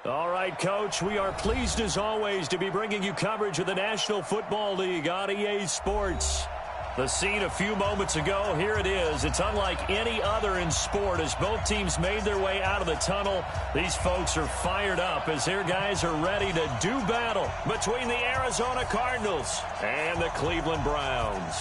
All right, Coach, we are pleased as always to be bringing you coverage of the National Football League on EA Sports. The scene a few moments ago, here it is. It's unlike any other in sport as both teams made their way out of the tunnel. These folks are fired up as their guys are ready to do battle between the Arizona Cardinals and the Cleveland Browns.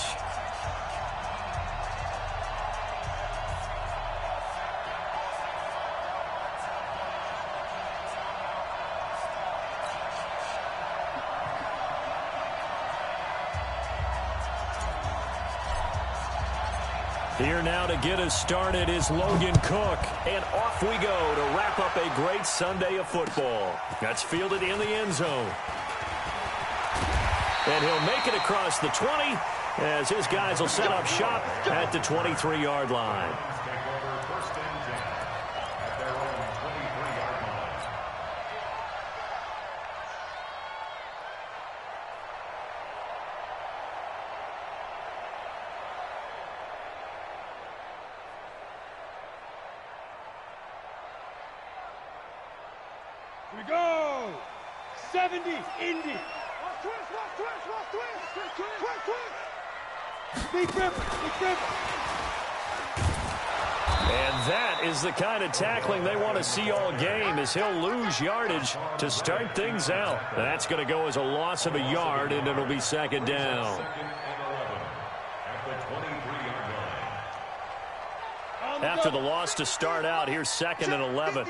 Here now to get us started is Logan Cook. And off we go to wrap up a great Sunday of football. That's fielded in the end zone. And he'll make it across the 20 as his guys will set up shop at the 23-yard line. We go! 70, Indy. Big rip. And that is the kind of tackling they want to see all game as he'll lose yardage to start things out. That's going to go as a loss of a yard, and it'll be second down. After the loss to start out, here's second and 11.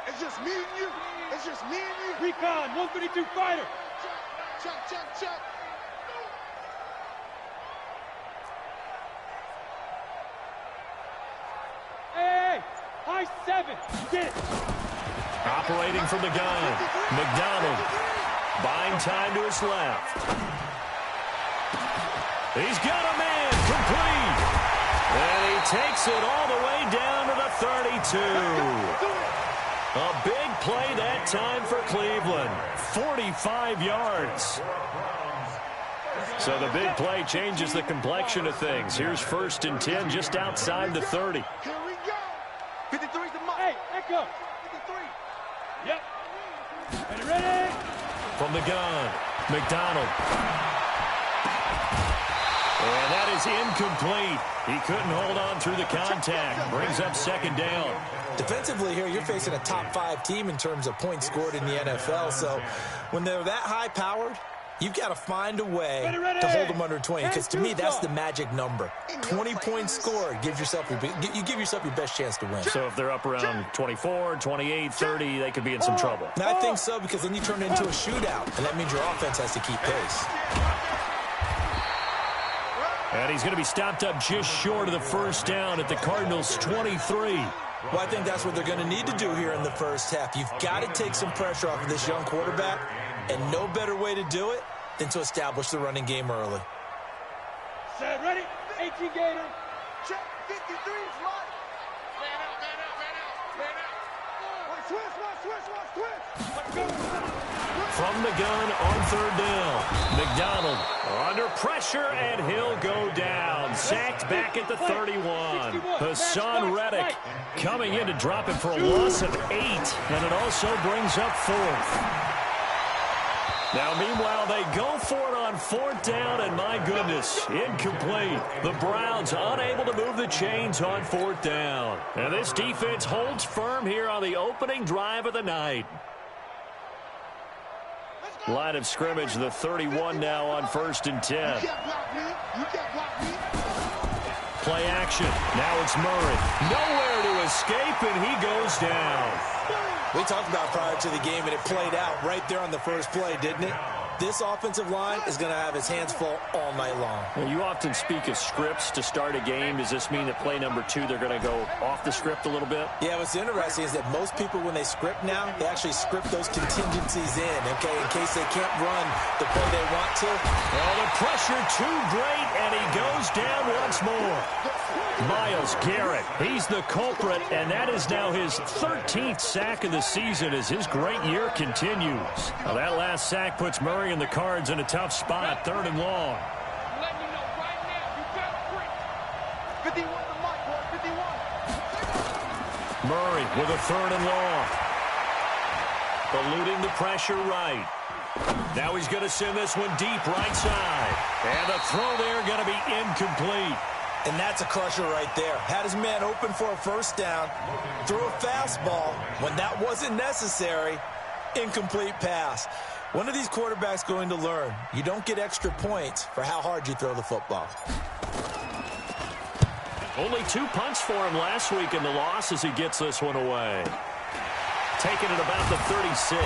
It's just me and you. It's just me and you. Recon, 132 fighter. Check. Hey, high 7. Get it. Operating from the gun. McDonald buying time to his left. He's got a man complete. And he takes it all the way down to the 32. A big play that time for Cleveland. 45 yards. So the big play changes the complexion of things. Here's first and 10 just outside the 30. Here we go. 53's the mark. Hey, echo. 53. Yep. Ready? From the gun, McDonald. And that is incomplete. He couldn't hold on through the contact. Brings up second down. Defensively here, you're facing a top-5 team in terms of points scored in the NFL. So when they're that high-powered, you've got to find a way to hold them under 20. Because to me, that's the magic number. 20 points scored. You give yourself your best chance to win. So if they're up around 24, 28, 30, they could be in some trouble. And I think so, because then you turn it into a shootout. And that means your offense has to keep pace. And he's going to be stopped up just short of the first down at the Cardinals' 23. Well, I think that's what they're going to need to do here in the first half. You've got to take some pressure off of this young quarterback, and no better way to do it than to establish the running game early. Set, ready? 18 Gator. Check, 53 slot. Man out. Switch. From the gun on third down. McDonald under pressure, and he'll go down. Sacked back at the 31. Hassan Reddick coming in to drop it for a loss of 8, and it also brings up fourth. Now, meanwhile, they go for it on fourth down, and my goodness, incomplete. The Browns unable to move the chains on fourth down. And this defense holds firm here on the opening drive of the night. Line of scrimmage, the 31 now on first and 10. Play action. Now it's Murray. Nowhere to escape, and he goes down. We talked about prior to the game, and it played out right there on the first play, didn't it? This offensive line is going to have his hands full all night long. Well, you often speak of scripts to start a game. Does this mean that play number 2, they're going to go off the script a little bit? Yeah, what's interesting is that most people, when they script now, they actually script those contingencies in, okay, in case they can't run the play they want to. Well, the pressure too great, and he goes down once more. Myles Garrett, he's the culprit, and that is now his 13th sack of the season as his great year continues. Now, that last sack puts Murray and the Cards in a tough spot, third and long. Let me know right now, you got 51 the mark, boy, 51. Murray with a third and long. eluding the pressure right. Now he's going to send this one deep right side. And the throw there going to be incomplete. And that's a crusher right there. Had his man open for a first down, threw a fastball. When that wasn't necessary, incomplete pass. When are these quarterbacks going to learn? You don't get extra points for how hard you throw the football. Only 2 punts for him last week in the loss as he gets this one away. Taking it about the 36.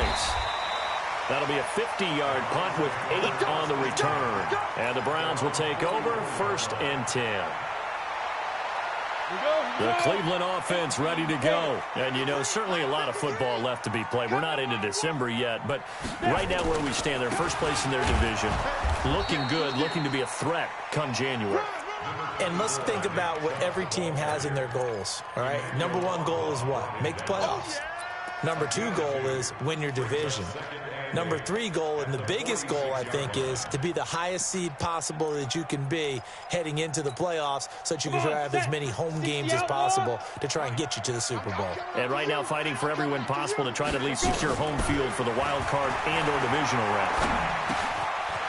That'll be a 50-yard punt with 8 on the return. And the Browns will take over 1st and 10. The Cleveland offense ready to go. And, you know, certainly a lot of football left to be played. We're not into December yet, but right now where we stand, they're first place in their division. Looking good, looking to be a threat come January. And let's think about what every team has in their goals, all right? Number 1 goal is what? Make the playoffs. Number 2 goal is win your division. Number 3 goal, and the biggest goal, I think, is to be the highest seed possible that you can be heading into the playoffs so that you can have as many home games as possible to try and get you to the Super Bowl. And right now fighting for every win possible to try to at least secure home field for the wild card and or divisional round.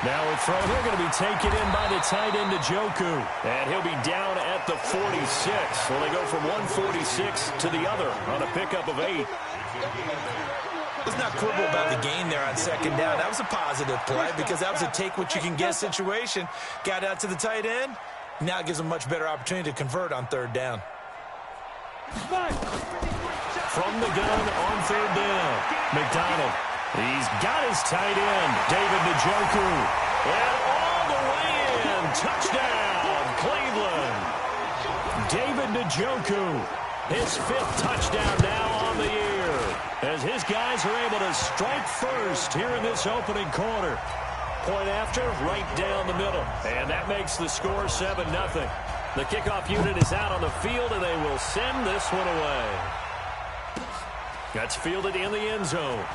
Now a throw here going to be taken in by the tight end, Njoku. And he'll be down at the 46. Well, they go from 146 to the other on a pickup of 8. Let's not quibble about the gain there on second down. That was a positive play because that was a take-what-you-can-get situation. Got out to the tight end. Now it gives him a much better opportunity to convert on 3rd down. From the gun on 3rd down, McDonald. He's got his tight end, David Njoku. And all the way in. Touchdown, Cleveland. David Njoku. His 5th touchdown now on the year. As his guys are able to strike first here in this opening quarter. Point after, right down the middle. And that makes the score 7-0. The kickoff unit is out on the field, and they will send this one away. That's fielded in the end zone.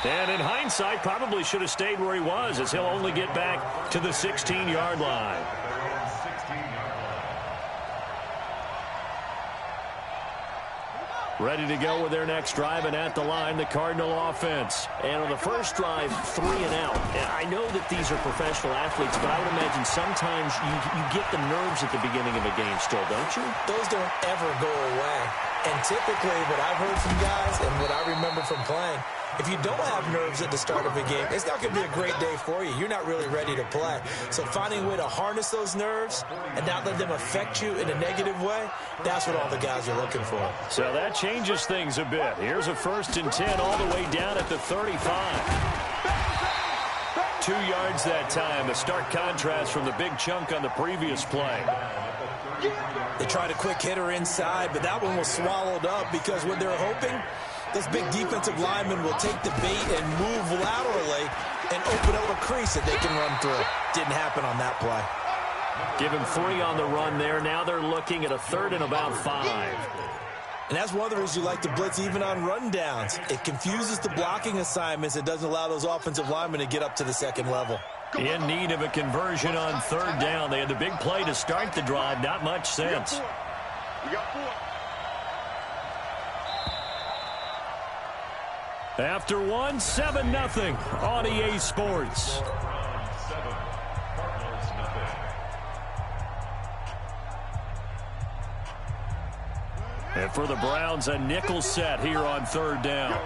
And in hindsight, probably should have stayed where he was, as he'll only get back to the 16-yard line. Ready to go with their next drive, and at the line, the Cardinal offense. And on the first drive, 3 and out. And I know that these are professional athletes, but I would imagine sometimes you get the nerves at the beginning of a game still, don't you? Those don't ever go away. And typically, what I've heard from guys and what I remember from playing, if you don't have nerves at the start of a game, it's not going to be a great day for you. You're not really ready to play. So finding a way to harness those nerves and not let them affect you in a negative way, that's what all the guys are looking for. So that changes things a bit. Here's a 1st and 10 all the way down at the 35. 2 yards that time, a stark contrast from the big chunk on the previous play. They tried a quick hitter inside, but that one was swallowed up because what they're hoping, those big defensive linemen will take the bait and move laterally and open up a crease that they can run through. Didn't happen on that play. Give him 3 on the run there. Now they're looking at a 3rd and about 5. And that's one of the reasons you like to blitz even on rundowns. It confuses the blocking assignments. It doesn't allow those offensive linemen to get up to the 2nd level. In need of a conversion on 3rd down. They had the big play to start the drive. Not much sense. We got 4. After 1, 7-0 on EA Sports. And for the Browns, a nickel set here on 3rd down.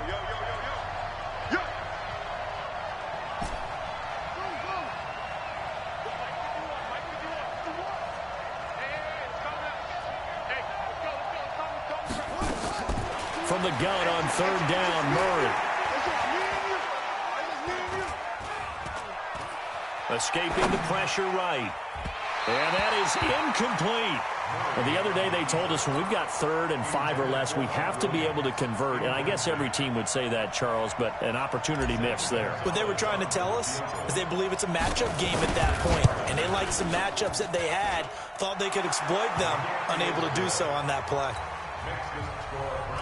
From the gun on 3rd down, Murray. Escaping the pressure right. And that is incomplete. And the other day they told us when we've got 3rd and 5 or less, we have to be able to convert. And I guess every team would say that, Charles, but an opportunity missed there. What they were trying to tell us is they believe it's a matchup game at that point. And they liked some matchups that they had, thought they could exploit them, unable to do so on that play.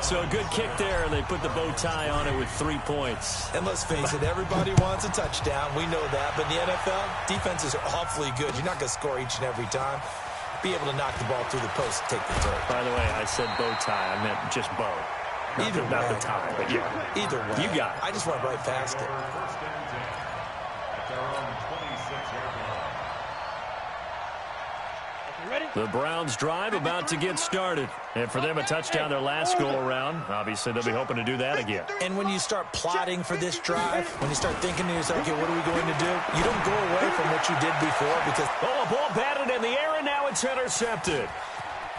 So a good kick there, and they put the bow tie on it with 3 points. And let's face it, everybody wants a touchdown. We know that. But in the NFL, defenses are awfully good. You're not going to score each and every time. Be able to knock the ball through the post and take the turn. By the way, I said bow tie. I meant just bow. Not the time, but yeah. Either way. You got it. I just went right past it. The Browns drive about to get started. And for them, a touchdown their last go-around. Obviously, they'll be hoping to do that again. And when you start plotting for this drive, when you start thinking to yourself, okay, what are we going to do? You don't go away from what you did before because... Oh, a ball batted in the air, and now it's intercepted.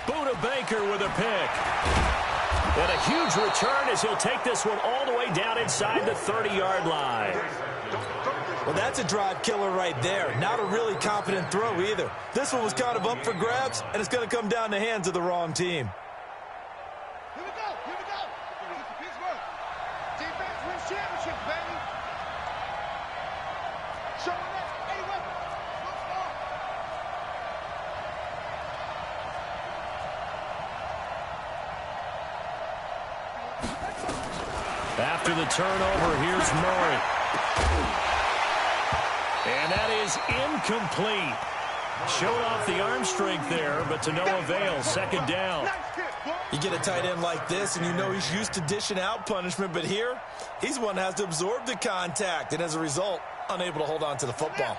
Buda Baker with a pick. And a huge return as he'll take this one all the way down inside the 30-yard line. Well, that's a drive killer right there. Not a really confident throw either. This one was kind of up for grabs, and it's going to come down the hands of the wrong team. Here we go. Here we go. Pittsburgh. Defense wins championships, baby. Showing up. Hey, weapon. After the turnover, here's Murray. And that is incomplete. Showed off the arm strength there, but to no avail. Second down. You get a tight end like this, and you know he's used to dishing out punishment, but here, he's one that has to absorb the contact, and as a result, unable to hold on to the football.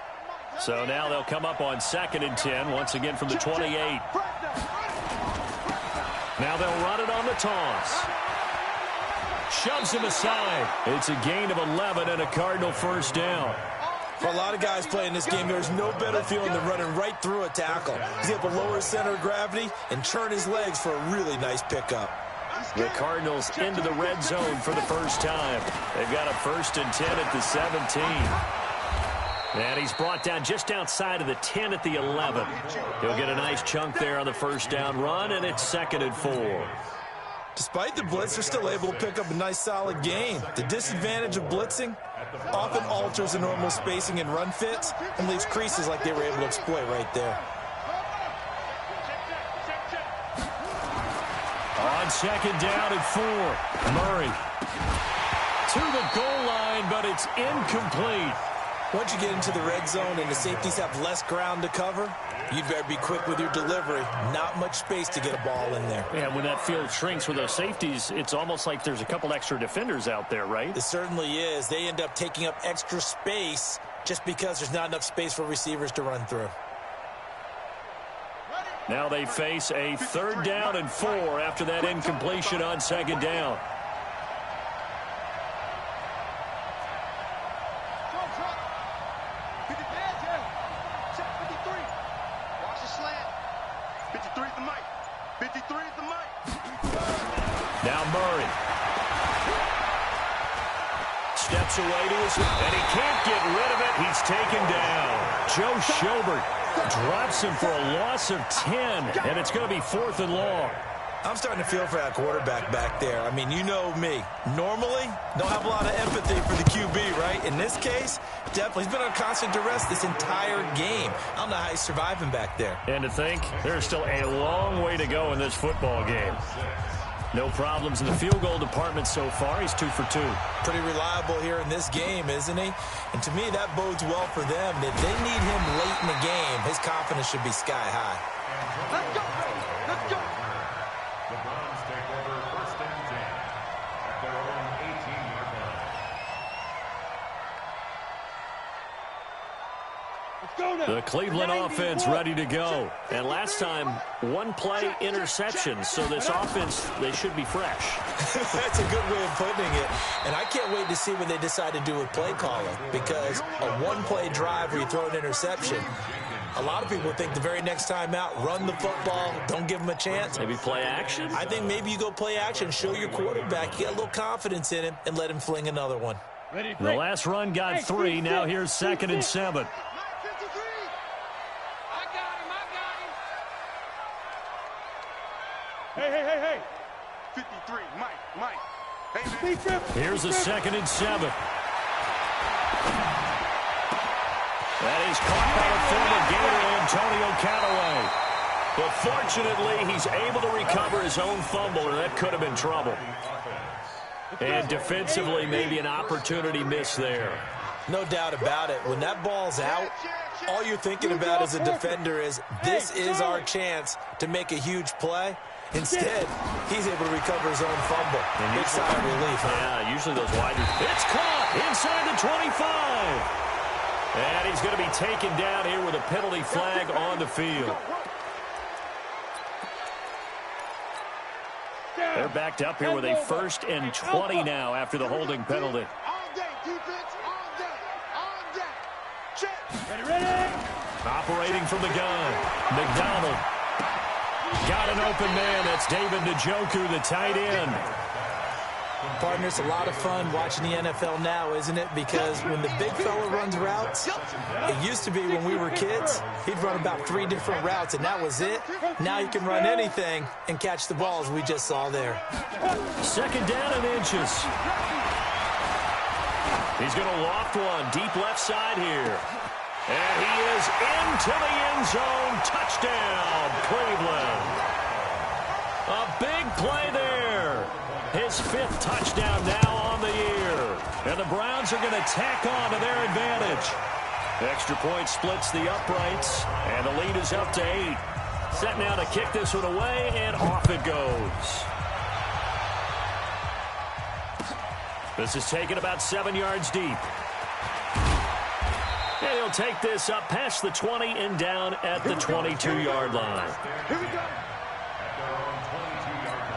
So now they'll come up on 2nd and 10, once again from the 28. Now they'll run it on the toss. Shoves him aside. It's a gain of 11 and a Cardinal first down. For a lot of guys playing this game, there's no better feeling than running right through a tackle. He's able to lower his center of gravity and turn his legs for a really nice pickup. The Cardinals into the red zone for the first time. They've got a 1st and 10 at the 17. And he's brought down just outside of the 10 at the 11. He'll get a nice chunk there on the first down run, and it's 2nd and 4. Despite the blitz, they're still able to pick up a nice, solid gain. The disadvantage of blitzing often alters the normal spacing and run fits and leaves creases like they were able to exploit right there. On 2nd down and 4, Murray to the goal line, but it's incomplete. Once you get into the red zone and the safeties have less ground to cover, you'd better be quick with your delivery. Not much space to get a ball in there. Yeah, when that field shrinks with those safeties, it's almost like there's a couple extra defenders out there, right? It certainly is. They end up taking up extra space just because there's not enough space for receivers to run through. Now they face a 3rd down and 4 after that incompletion on 2nd down. Now Murray. Steps away to his, and he can't get rid of it. He's taken down. Joe Schobert drops him for a loss of 10, and it's going to be 4th and long. I'm starting to feel for that quarterback back there. I mean, you know me. Normally, don't have a lot of empathy for the QB, right? In this case, definitely. He's been on constant duress this entire game. I don't know how he's surviving back there. And to think, there's still a long way to go in this football game. No problems in the field goal department so far. He's 2 for 2. Pretty reliable here in this game, isn't he? And to me, that bodes well for them. If they need him late in the game, his confidence should be sky high. Let's go. Let's go. The Browns take over 1st and 10 at their own 18-yard line. The Cleveland offense ready to go. And last time, 1-play interception. So this offense, they should be fresh. That's a good way of putting it. And I can't wait to see what they decide to do with play calling. Because a 1-play drive where you throw an interception, a lot of people think the very next time out, run the football, don't give them a chance. Maybe play action? I think maybe you go play action, show your quarterback, you get a little confidence in him, and let him fling another one. The last run got 3. Now here's 2nd and 7. Hey. 53, Mike. Hey, here's a 2nd and 7. That is caught by the former Gator, Antonio Callaway. But fortunately, he's able to recover his own fumble, and that could have been trouble. And defensively, maybe an opportunity miss there. No doubt about it. When that ball's out, all you're thinking about as a defender is, this is our chance to make a huge play. Instead, he's able to recover his own fumble. Big sigh of relief. Yeah, usually those wide. It's caught inside the 25. And he's going to be taken down here with a penalty flag on the field. They're backed up here with a 1st and 20 now after the holding penalty. Operating from the gun, McDonald. Got an open man. That's David Njoku, the tight end. Partner, it's a lot of fun watching the NFL now, isn't it? Because when the big fella runs routes, it used to be when we were kids, he'd run about 3 different routes, and that was it. Now you can run anything and catch the balls we just saw there. 2nd down and inches. He's going to loft one deep left side here. And he is into the end zone. Touchdown, Cleveland. A big play there. His 5th touchdown now on the year. And the Browns are going to tack on to their advantage. Extra point splits the uprights. And the lead is up to 8. Set now to kick this one away, and off it goes. This is taken about 7 yards deep. And he'll take this up past the 20 and down at the 22-yard line. Here we go. At their own 22-yard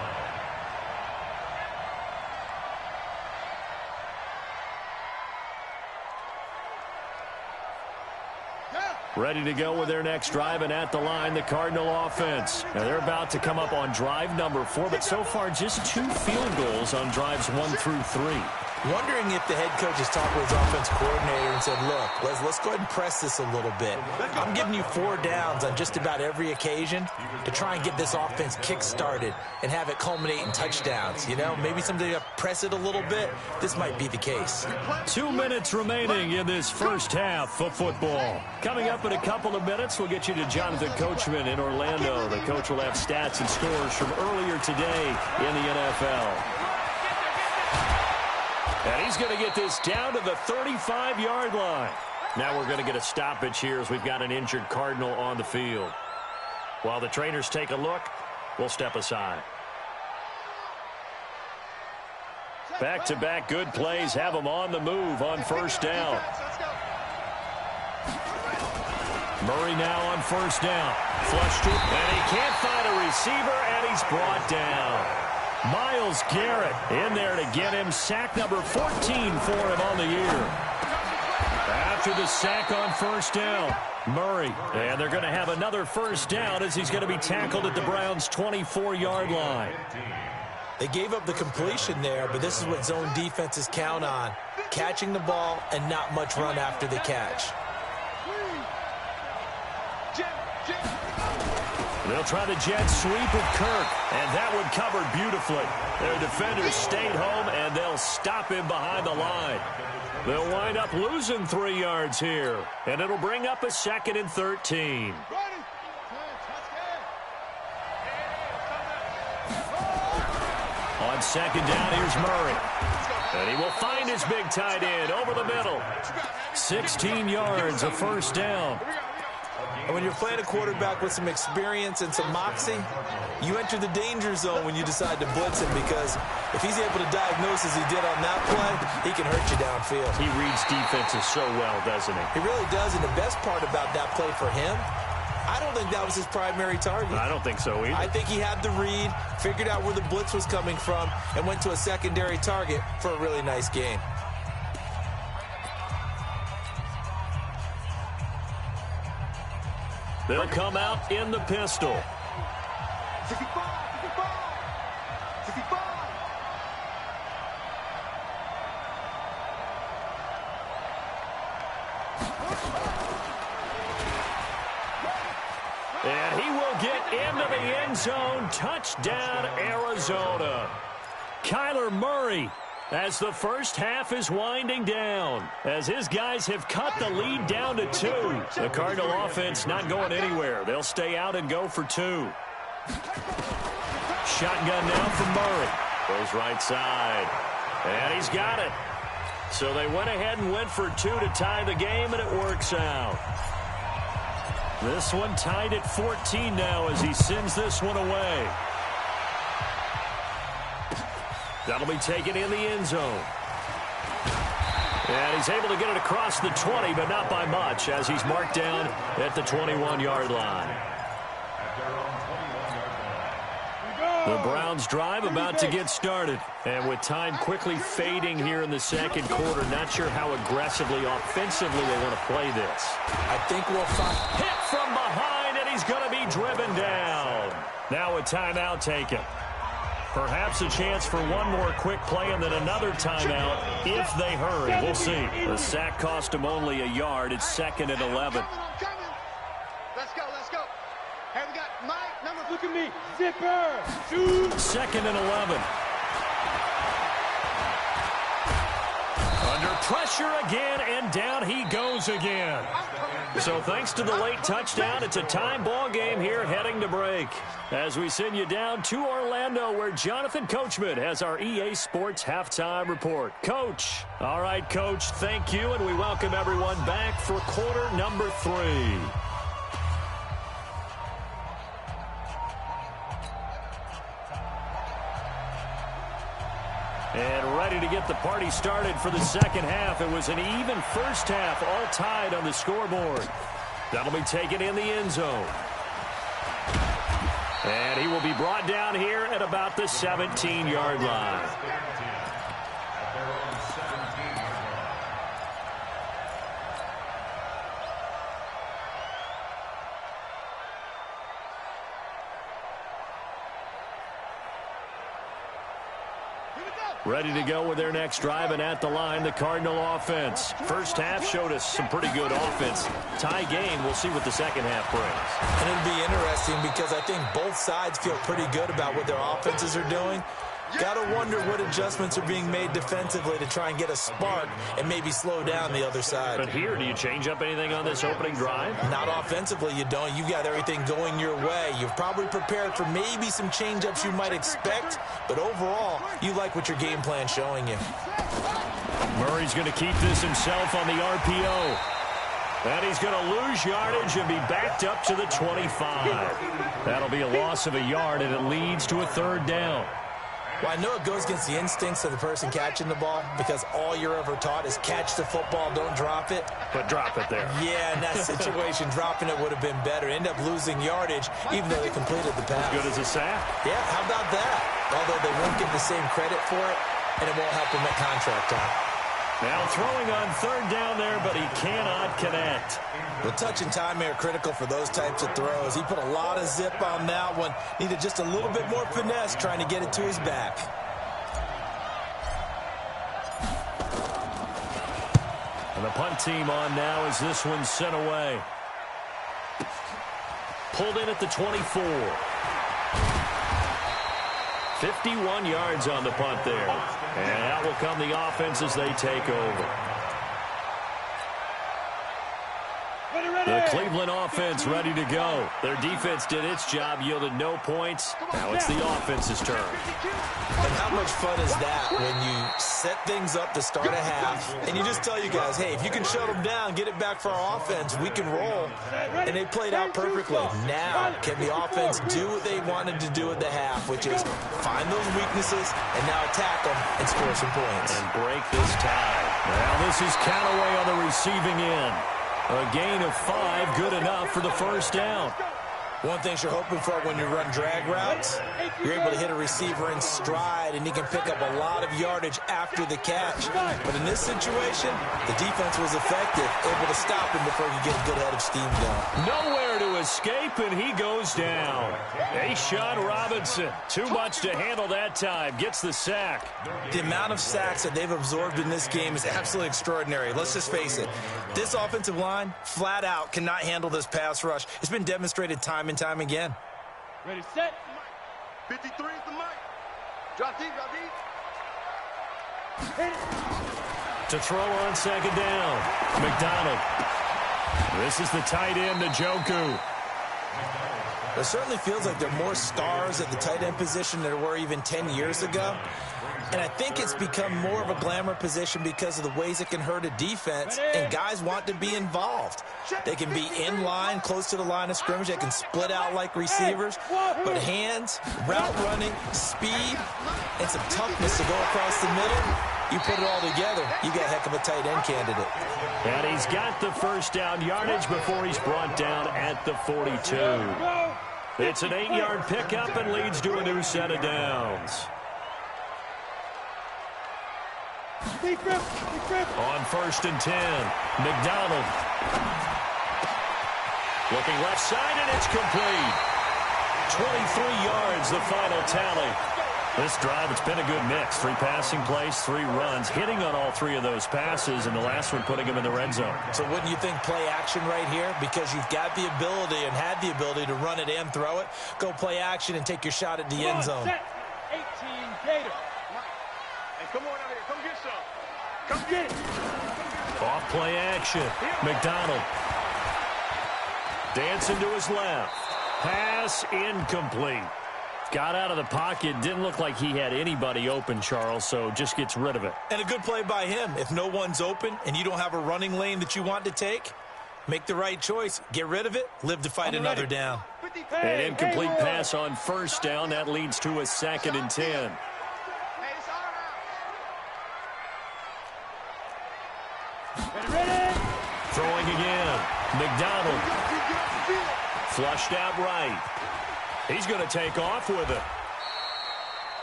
line. Ready to go with their next drive, and at the line, the Cardinal offense. Now they're about to come up on drive number 4, but so far just 2 field goals on drives 1 through 3. Wondering if the head coach has talked with his offense coordinator and said, look, let's go ahead and press this a little bit. I'm giving you 4 downs on just about every occasion to try and get this offense kick-started and have it culminate in touchdowns. You know, maybe somebody to press it a little bit. This might be the case. 2 minutes remaining in this first half of football. Coming up in a couple of minutes, we'll get you to Jonathan Coachman in Orlando. The coach will have stats and scores from earlier today in the NFL. And he's going to get this down to the 35-yard line. Now we're going to get a stoppage here as we've got an injured Cardinal on the field. While the trainers take a look, we'll step aside. Back-to-back good plays have them on the move on 1st down. Murray now on 1st down. Flushed it, and he can't find a receiver, and he's brought down. Myles Garrett in there to get him. Sack number 14 for him on the year. After the sack on 1st down, Murray. And they're going to have another 1st down as he's going to be tackled at the Browns' 24-yard line. They gave up the completion there, but this is what zone defenses count on. Catching the ball and not much run after the catch. They'll try the jet sweep of Kirk, and that one covered beautifully. Their defenders stayed home, and they'll stop him behind the line. They'll wind up losing 3 yards here, and it'll bring up a 2nd and 13. On 2nd down, here's Murray. And he will find his big tight end over the middle. 16 yards, a 1st down. And when you're playing a quarterback with some experience and some moxie, you enter the danger zone when you decide to blitz him, because if he's able to diagnose as he did on that play, he can hurt you downfield. He reads defenses so well, doesn't he? He really does, and the best part about that play for him, I don't think that was his primary target. I don't think so either. I think he had the read, figured out where the blitz was coming from, and went to a secondary target for a really nice game. They'll come out in the pistol. 65, 65. And he will get into the end zone. Touchdown, Arizona. Kyler Murray, as the first half is winding down, as his guys have cut the lead down to 2. The Cardinal offense not going anywhere. They'll stay out and go for 2. Shotgun now from Murray. Goes right side. And he's got it. So they went ahead and went for 2 to tie the game, and it works out. This one tied at 14 now as he sends this one away. That'll be taken in the end zone. And he's able to get it across the 20, but not by much, as he's marked down at the 21-yard line. The Browns drive about to get started. And with time quickly fading here in the second quarter, not sure how aggressively, offensively they want to play this. I think we'll find... Hit from behind, and he's going to be driven down. Now a timeout taken. Perhaps a chance for one more quick play and then another timeout if they hurry. We'll see. The sack cost him only a yard. It's 2nd and 11. Let's go, let's go. Hey, we got Mike, number, look at me. Zipper. Shoot. 2nd and 11. Under pressure again, and down he goes again. So thanks to the late touchdown, it's a time ball game here heading to break. As we send you down to Orlando, where Jonathan Coachman has our EA Sports Halftime Report. Coach. All right, Coach, thank you, and we welcome everyone back for quarter number 3. And ready to get the party started for the second half. It was an even first half, all tied on the scoreboard. That'll be taken in the end zone. And he will be brought down here at about the 17-yard line. Ready to go with their next drive, and at the line, the Cardinal offense. First half showed us some pretty good offense. Tie game, we'll see what the second half brings. And it'll be interesting because I think both sides feel pretty good about what their offenses are doing. Got to wonder what adjustments are being made defensively to try and get a spark and maybe slow down the other side. But here, do you change up anything on this opening drive? Not offensively, you don't. You got everything going your way. You've probably prepared for maybe some change-ups you might expect, but overall, you like what your game plan's showing you. Murray's going to keep this himself on the RPO. And he's going to lose yardage and be backed up to the 25. That'll be a loss of a yard, and it leads to a 3rd down. Well, I know it goes against the instincts of the person catching the ball because all you're ever taught is catch the football, don't drop it. But drop it there. Yeah, in that situation, dropping it would have been better. End up losing yardage even though they completed the pass. As good as a sack. Yeah, how about that? Although they won't get the same credit for it, and it won't help them at contract time. Now throwing on 3rd down there, but he cannot connect. Well, touch and time are critical for those types of throws. He put a lot of zip on that one. Needed just a little bit more finesse trying to get it to his back. And the punt team on now as this one's sent away. Pulled in at the 24. 51 yards on the punt there. And out will come the offense as they take over. The Cleveland offense ready to go. Their defense did its job, yielded no points. Now it's the offense's turn. And how much fun is that when you set things up to start a half, and you just tell you guys, hey, if you can shut them down, get it back for our offense, we can roll. And they played out perfectly. Now, can the offense do what they wanted to do at the half, which is find those weaknesses and now attack them and score some points. And break this tie. Now this is Callaway on the receiving end. A gain of 5, good enough for the 1st down. One thing you're hoping for when you run drag routes, you're able to hit a receiver in stride, and he can pick up a lot of yardage after the catch. But in this situation, the defense was effective, able to stop him before he could get a good head of steam going. Nowhere to escape, and he goes down. A'Shawn Robinson, too much to handle that time, gets the sack. The amount of sacks that they've absorbed in this game is absolutely extraordinary. Let's just face it. This offensive line, flat out, cannot handle this pass rush. It's been demonstrated time and time again. Ready, set. 53 is the mic. Drop deep, drop deep. To throw on 2nd down, McDonald. This is the tight end, Njoku. It certainly feels like there are more stars at the tight end position than there were even 10 years ago. And I think it's become more of a glamour position because of the ways it can hurt a defense, and guys want to be involved. They can be in line, close to the line of scrimmage. They can split out like receivers. But hands, route running, speed, and some toughness to go across the middle, you put it all together, you got a heck of a tight end candidate. And he's got the first down yardage before he's brought down at the 42. It's an 8-yard pickup and leads to a new set of downs. On 1st and 10, McDonald. Looking left side, and it's complete. 23 yards, the final tally. This drive, it's been a good mix. 3 passing plays, 3 runs, hitting on all 3 of those passes, and the last one putting him in the red zone. So wouldn't you think play action right here? Because you've got the ability and had the ability to run it and throw it. Go play action and take your shot at the end zone. 18 Gator. Hey, come on out here. Come get some. Come get it. Off play action. McDonald. Dancing to his left. Pass incomplete. Got out of the pocket. Didn't look like he had anybody open, Charles, so just gets rid of it. And a good play by him. If no one's open and you don't have a running lane that you want to take, make the right choice. Get rid of it. Live to fight another down. An incomplete pass on 1st down. That leads to a 2nd and 10. Throwing again. McDonald. Flushed out right. He's going to take off with it.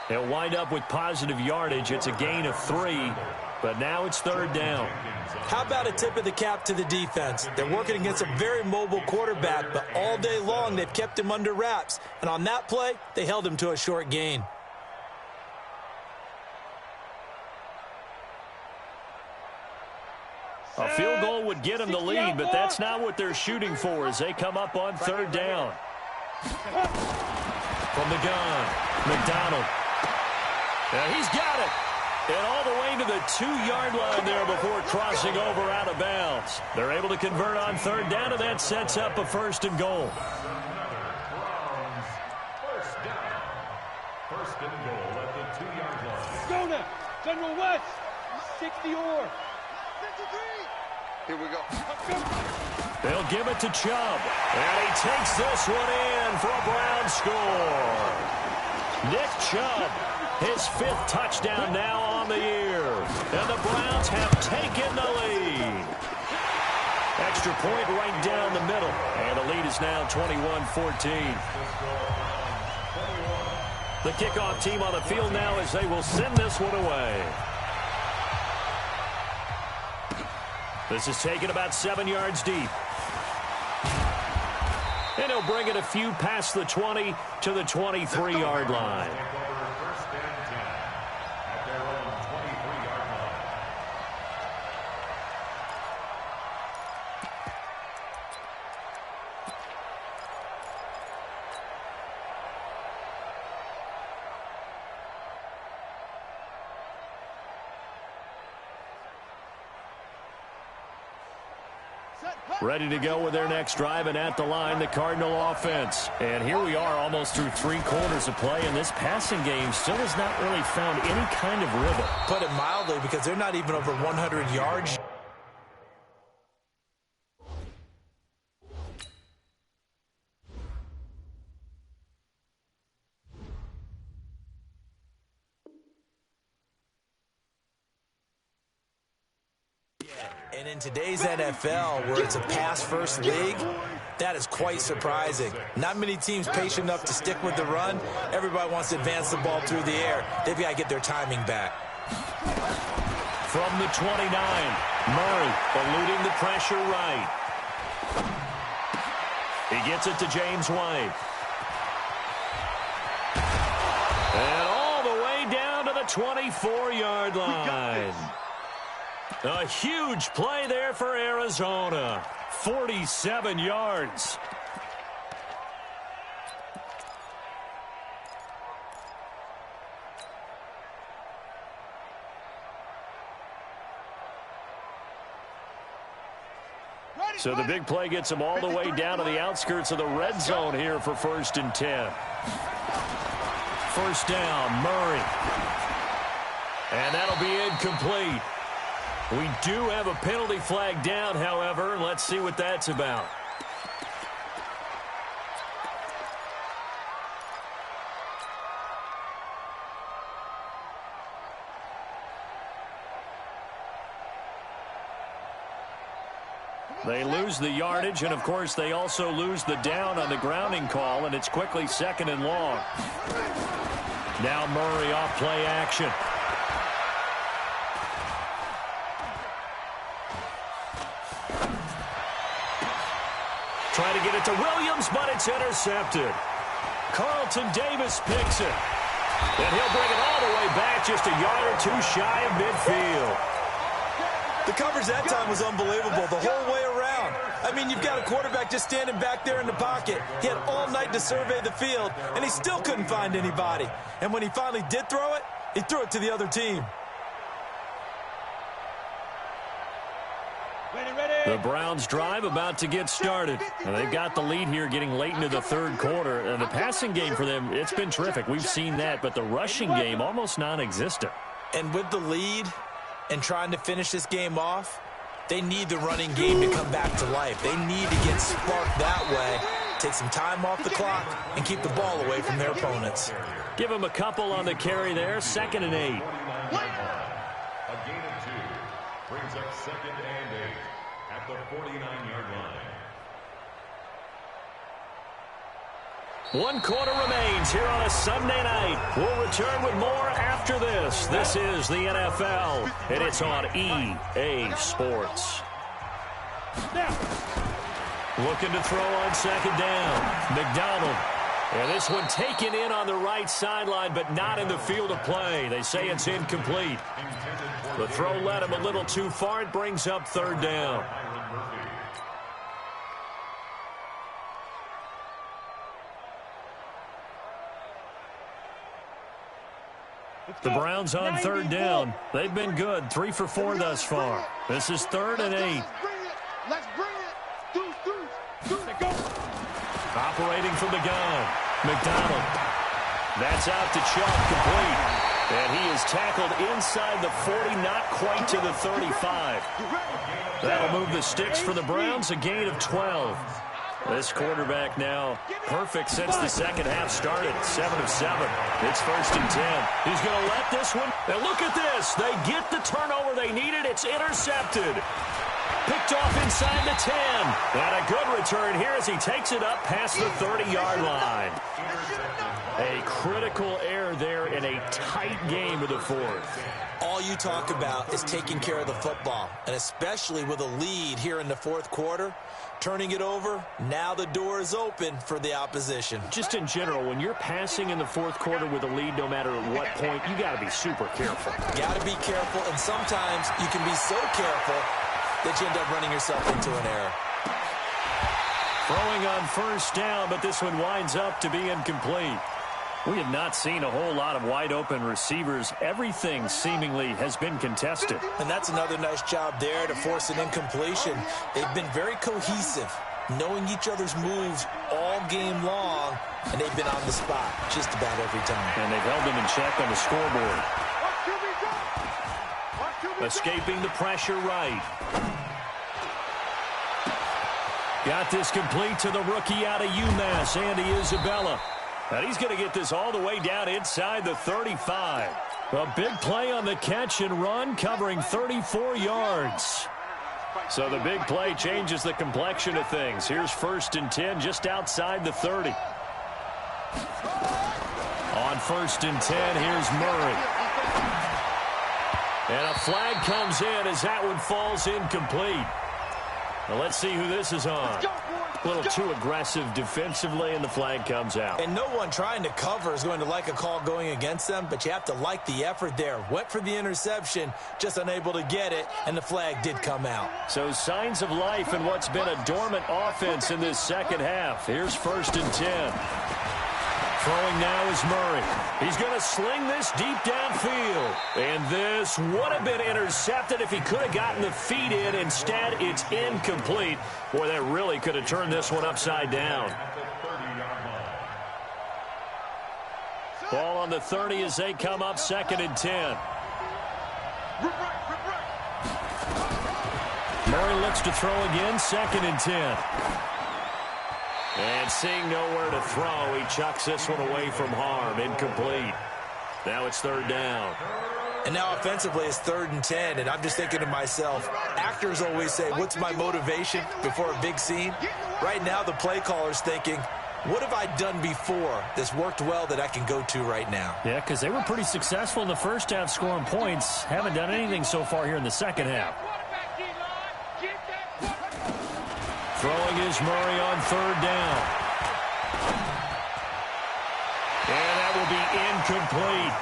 He'll wind up with positive yardage. It's a gain of 3, but now it's 3rd down. How about a tip of the cap to the defense? They're working against a very mobile quarterback, but all day long they've kept him under wraps. And on that play, they held him to a short gain. A field goal would get him the lead, but that's not what they're shooting for as they come up on 3rd down. From the gun, McDonald. And he's got it. And all the way to the 2-yard line there before crossing over out of bounds. They're able to convert on 3rd down, and that sets up a 1st and goal. First down. 1st and goal at the 2-yard line. Go now. General West. 60 or. Here we go. They'll give it to Chubb. And he takes this one in for a Brown score. Nick Chubb, his 5th touchdown now on the year. And the Browns have taken the lead. Extra point right down the middle. And the lead is now 21-14. The kickoff team on the field now as they will send this one away. This is taken about 7 yards deep. And he'll bring it a few past the 20 to the 23-yard line. First and 10 at their own 23-yard line. Ready to go with their next drive, and at the line, the Cardinal offense. And here we are almost through 3 quarters of play, and this passing game still has not really found any kind of rhythm. Put it mildly, because they're not even over 100 yards. And in today's NFL, where it's a pass-first league, that is quite surprising. Not many teams patient enough to stick with the run. Everybody wants to advance the ball through the air. They've got to get their timing back. From the 29, Murray eluding the pressure right. He gets it to James White. And all the way down to the 24-yard line. A huge play there for Arizona. 47 yards. So the big play gets them all the way down to the outskirts of the red zone here for 1st and 10. 1st down, Murray. And that'll be incomplete. We do have a penalty flag down, however. Let's see what that's about. They lose the yardage, and, of course, they also lose the down on the grounding call, and it's quickly 2nd and long. Now Murray off play action. Try to get it to Williams, but it's intercepted. Carlton Davis picks it. And he'll bring it all the way back, just a yard or two shy of midfield. The coverage that time was unbelievable the whole way around. I mean, you've got a quarterback just standing back there in the pocket. He had all night to survey the field, and he still couldn't find anybody. And when he finally did throw it, he threw it to the other team. The Browns drive about to get started. And they've got the lead here getting late into the 3rd quarter. And the passing game for them, it's been terrific. We've seen that, but the rushing game almost non-existent. And with the lead and trying to finish this game off, they need the running game to come back to life. They need to get sparked that way, take some time off the clock, and keep the ball away from their opponents. Give them a couple on the carry there, 2nd and 8. A gain of 2 brings up 2nd and 8 at the 49-yard line. 1 quarter remains here on a Sunday night. We'll return with more after this. This is the NFL, and it's on EA Sports. Looking to throw on 2nd down. McDonald. And this one taken in on the right sideline, but not in the field of play. They say it's incomplete. The throw led him a little too far. It brings up 3rd down. The Browns on 3rd down. They've been good. 3 for 4 thus far. This is 3rd and 8. Let's bring it. Go. Operating from the gun. McDonald. That's out to Chubb, complete. And he is tackled inside the 40, not quite to the 35. That'll move the sticks for the Browns, a gain of 12. This quarterback now perfect since the 2nd half started. 7 of 7. It's 1st and 10. He's going to let this one. Now look at this. They get the turnover they needed. It's intercepted. Picked off inside the 10. And a good return here as he takes it up past the 30-yard line. A critical error there in a tight game of the 4th. All you talk about is taking care of the football, and especially with a lead here in the 4th quarter. Turning it over, now the door is open for the opposition. Just in general, when you're passing in the 4th quarter with a lead, no matter at what point, you got to be super careful. Got to be careful, and sometimes you can be so careful that you end up running yourself into an error. Throwing on 1st down, but this one winds up to be incomplete. We have not seen a whole lot of wide-open receivers. Everything seemingly has been contested. And that's another nice job there to force an incompletion. They've been very cohesive, knowing each other's moves all game long, and they've been on the spot just about every time. And they've held them in check on the scoreboard. Escaping the pressure right. Got this complete to the rookie out of UMass, Andy Isabella. And he's going to get this all the way down inside the 35. A big play on the catch and run, covering 34 yards. So the big play changes the complexion of things. Here's 1st and 10 just outside the 30. On 1st and 10, here's Murray. And a flag comes in as that one falls incomplete. Now let's see who this is on. A little too aggressive defensively, and the flag comes out. And no one trying to cover is going to like a call going against them, but you have to like the effort there. Went for the interception, just unable to get it, and the flag did come out. So signs of life in what's been a dormant offense in this 2nd half. Here's 1st and 10. Throwing now is Murray. He's going to sling this deep downfield. And this would have been intercepted if he could have gotten the feet in. Instead, it's incomplete. Boy, that really could have turned this one upside down. Ball on the 30 as they come up 2nd and 10. Murray looks to throw again, 2nd and 10. And seeing nowhere to throw, he chucks this one away from harm. Incomplete. Now it's 3rd down. And now offensively it's 3rd and 10, and I'm just thinking to myself, actors always say, what's my motivation before a big scene? Right now the play caller's thinking, what have I done before that's worked well that I can go to right now? Yeah, because they were pretty successful in the first half scoring points. Haven't done anything so far here in the second half. Throwing is Murray on 3rd down. And that will be incomplete.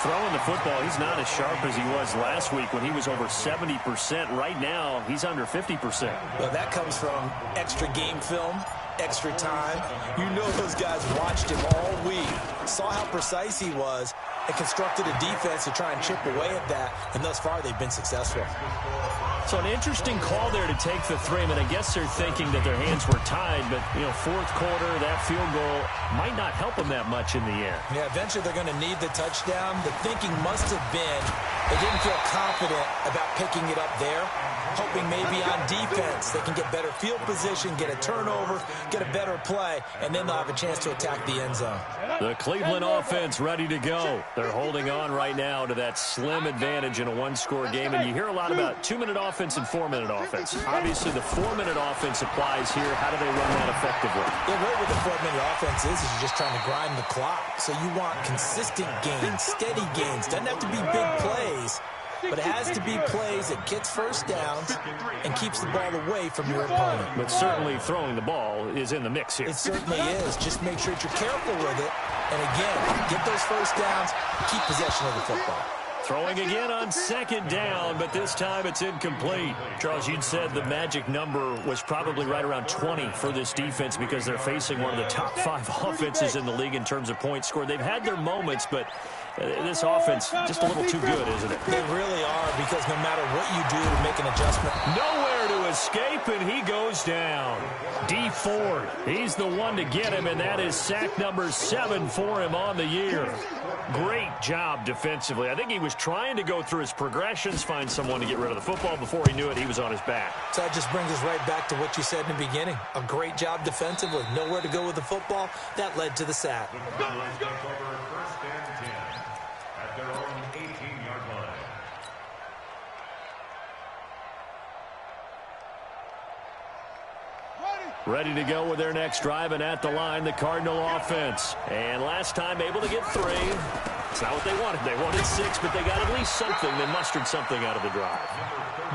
Throwing the football, he's not as sharp as he was last week when he was over 70%. Right now, he's under 50%. Well, that comes from extra game film, extra time. You know those guys watched him all week, saw how precise he was, and constructed a defense to try and chip away at that. And thus far, they've been successful. So an interesting call there to take the 3. I mean, I guess they're thinking that their hands were tied, but, you know, 4th quarter, that field goal might not help them that much in the end. Yeah, eventually they're going to need the touchdown. The thinking must have been they didn't feel confident about picking it up there, hoping maybe on defense they can get better field position, get a turnover, get a better play, and then they'll have a chance to attack the end zone. The Cleveland offense ready to go. They're holding on right now to that slim advantage in a 1-score game, and you hear a lot about 2-minute offense and 4-minute offense. Obviously, the 4-minute offense applies here. How do they run that effectively? Yeah, really what the 4-minute offense is you're just trying to grind the clock. So you want consistent gains, steady gains. Doesn't have to be big plays, but it has to be plays that gets first downs and keeps the ball away from your opponent. But certainly throwing the ball is in the mix here. It certainly is. Just make sure that you're careful with it. And again, get those first downs, keep possession of the football. Throwing again on 2nd down, but this time it's incomplete. Charles, you'd said the magic number was probably right around 20 for this defense because they're facing one of the top 5 offenses in the league in terms of points scored. They've had their moments, but this offense just a little too good, isn't it? They really are, because no matter what you do to make an adjustment. Nowhere to escape, and he goes down. D Ford, he's the one to get him, and that is sack number 7 for him on the year. Great job defensively. I think he was trying to go through his progressions, find someone to get rid of the football. Before he knew it, he was on his back. So that just brings us right back to what you said in the beginning. A great job defensively. Nowhere to go with the football. That led to the sack. Let's go. First and 10 at their own 18-yard line. Ready to go with their next drive, and at the line, the Cardinal offense. And last time able to get 3. It's not what they wanted. They wanted 6, but they got at least something. They mustered something out of the drive.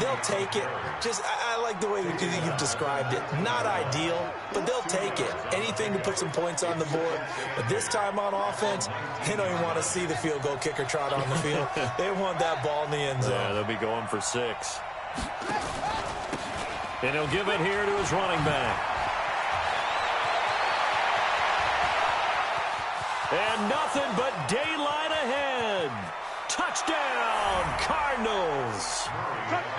They'll take it. I like the way you've described it. Not ideal, but they'll take it. Anything to put some points on the board. But this time on offense, they don't even want to see the field goal kicker trot on the field. They want that ball in the end zone. Yeah, they'll be going for 6. And he'll give it here to his running back. And nothing but daylight ahead. Touchdown, Cardinals.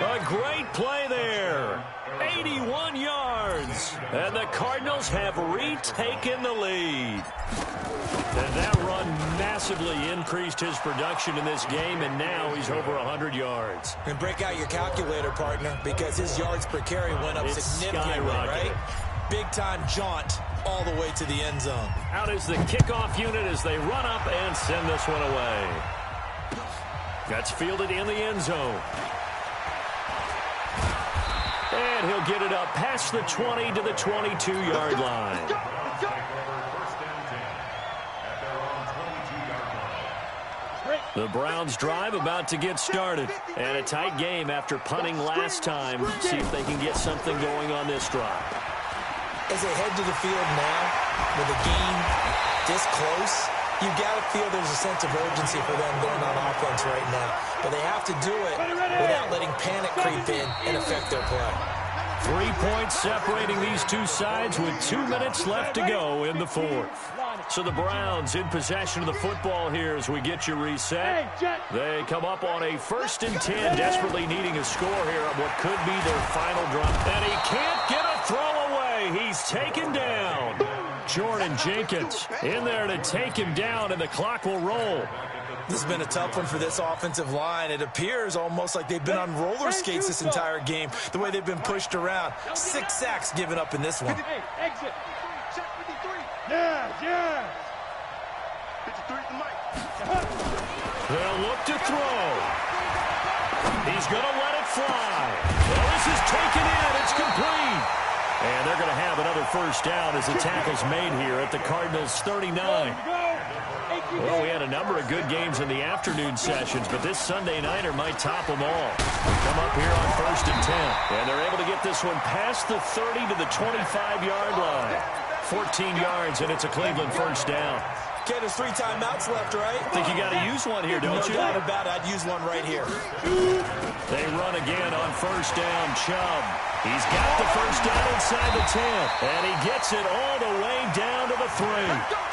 A great play there. 81 yards. And the Cardinals have retaken the lead. And that run massively increased his production in this game, and now he's over 100 yards. And break out your calculator, partner, because his yards per carry went up significantly, right? Big-time jaunt all the way to the end zone. Out is the kickoff unit as they run up and send this one away. That's fielded in the end zone. And he'll get it up past the 20 to the 22-yard line. The Browns drive about to get started. And a tight game after punting last time. See if they can get something going on this drive. As they head to the field now, with a game this close, you've got to feel there's a sense of urgency for them going on offense right now. But they have to do it without letting panic creep in and affect their play. 3 points separating these two sides with 2 minutes left to go in the 4th. So the Browns in possession of the football here as we get you reset. They come up on a 1st and 10, desperately needing a score here on what could be their final drive. And he can't get a throw away. He's taken down. Jordan Jenkins in there to take him down, and the clock will roll. This has been a tough one for this offensive line. It appears almost like they've been on roller skates this entire game, the way they've been pushed around. 6 sacks given up in this one. Hey, exit. Check 53. Yeah. 53 the mic. They'll look to throw. He's going to let it fly. Well, this is taken in. It's complete. And they're going to have another first down as the tackle's made here at the Cardinals' 39. Well, we had a number of good games in the afternoon sessions, but this Sunday nighter might top them all. Come up here on 1st and 10. And they're able to get this one past the 30 to the 25-yard line. 14 yards, and it's a Cleveland first down. Okay, there's 3 timeouts left, right? I think you got to use one here, don't you? No doubt about it. I'd use one right here. They run again on first down. Chubb. He's got the first down inside the 10. And he gets it all the way down to the 3.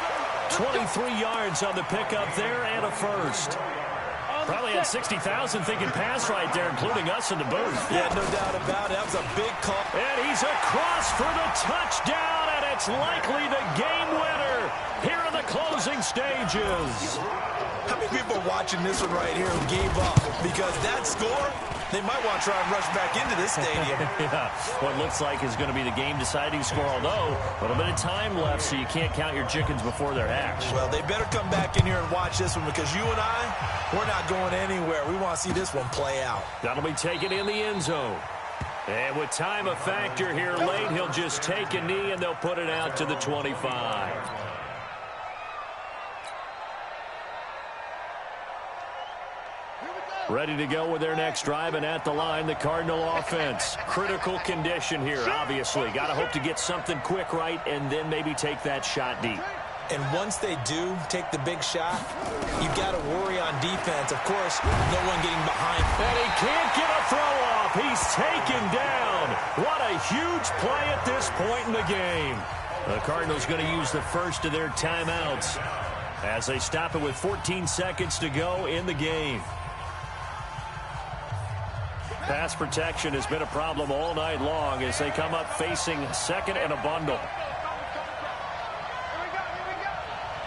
23 yards on the pickup there and a first. Probably had 60,000 thinking pass right there, including us in the booth. Yeah, no doubt about it. That was a big call. And he's across for the touchdown, and it's likely the game winner here in the closing stages. How many people are watching this one right here who gave up? Because that score, they might want to try and rush back into this stadium. Yeah, what looks like is going to be the game-deciding score, although a little bit of time left, so you can't count your chickens before they're hatched. Well, they better come back in here and watch this one, because you and I, we're not going anywhere. We want to see this one play out. That'll be taken in the end zone. And with time a factor here late, he'll just take a knee, and they'll put it out to the 25. Ready to go with their next drive, and at the line, the Cardinal offense. Critical condition here, obviously. Got to hope to get something quick right and then maybe take that shot deep. And once they do take the big shot, you've got to worry on defense. Of course, no one getting behind. And he can't get a throw off. He's taken down. What a huge play at this point in the game. The Cardinals going to use the first of their timeouts as they stop it with 14 seconds to go in the game. Pass protection has been a problem all night long as they come up facing second and a bundle.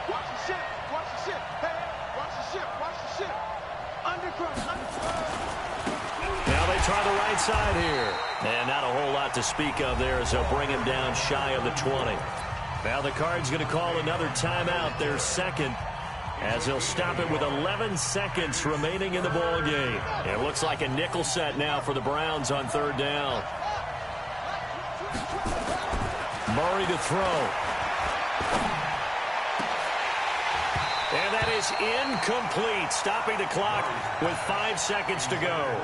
Watch the ship. Watch the ship. Hey, watch the ship. Watch the ship. Undercross. Now they try the right side here. And not a whole lot to speak of there as they'll bring him down shy of the 20. Now the Cards going to call another timeout, their second, as they'll stop it with 11 seconds remaining in the ball game. It looks like a nickel set now for the Browns on 3rd down. Murray to throw. And that is incomplete, stopping the clock with 5 seconds to go.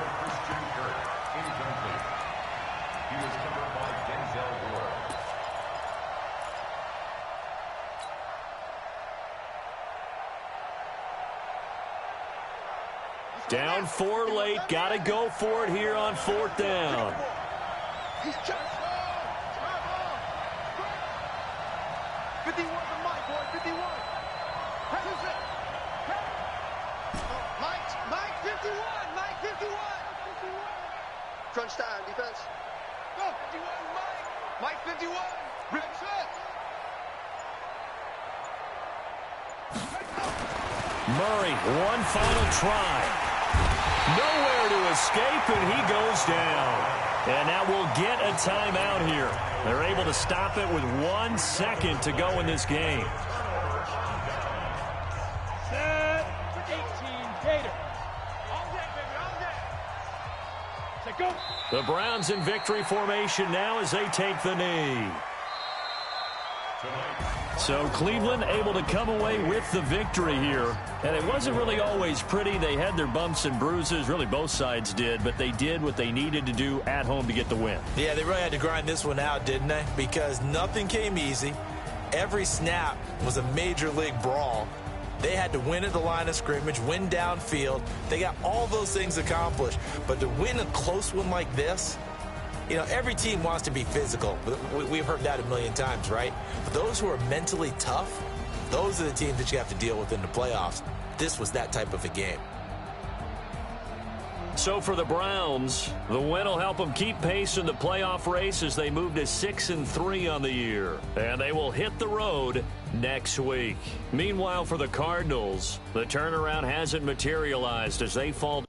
Down 4 late. Got to go for it here on 4th down. He's just 51 to Mike, boy. 51. Mike 51. Mike 51. Crunch time, defense. Go, 51, Mike. Mike 51. Rip set. Murray, one final try. Nowhere to escape, and he goes down. And now we'll get a timeout here. They're able to stop it with 1 second to go in this game. Set. 18, Gator. All day, baby, all day. Say go. The Browns in victory formation now as they take the knee. So Cleveland able to come away with the victory here. And it wasn't really always pretty. They had their bumps and bruises. Really, both sides did. But they did what they needed to do at home to get the win. Yeah, they really had to grind this one out, didn't they? Because nothing came easy. Every snap was a major league brawl. They had to win at the line of scrimmage, win downfield. They got all those things accomplished. But to win a close one like this, you know, every team wants to be physical. We've heard that a million times, right? But those who are mentally tough, those are the teams that you have to deal with in the playoffs. This was that type of a game. so for the Browns, the win will help them keep pace in the playoff race as they move to 6-3 on the year. And they will hit the road next week. Meanwhile, for the Cardinals, the turnaround hasn't materialized as they fall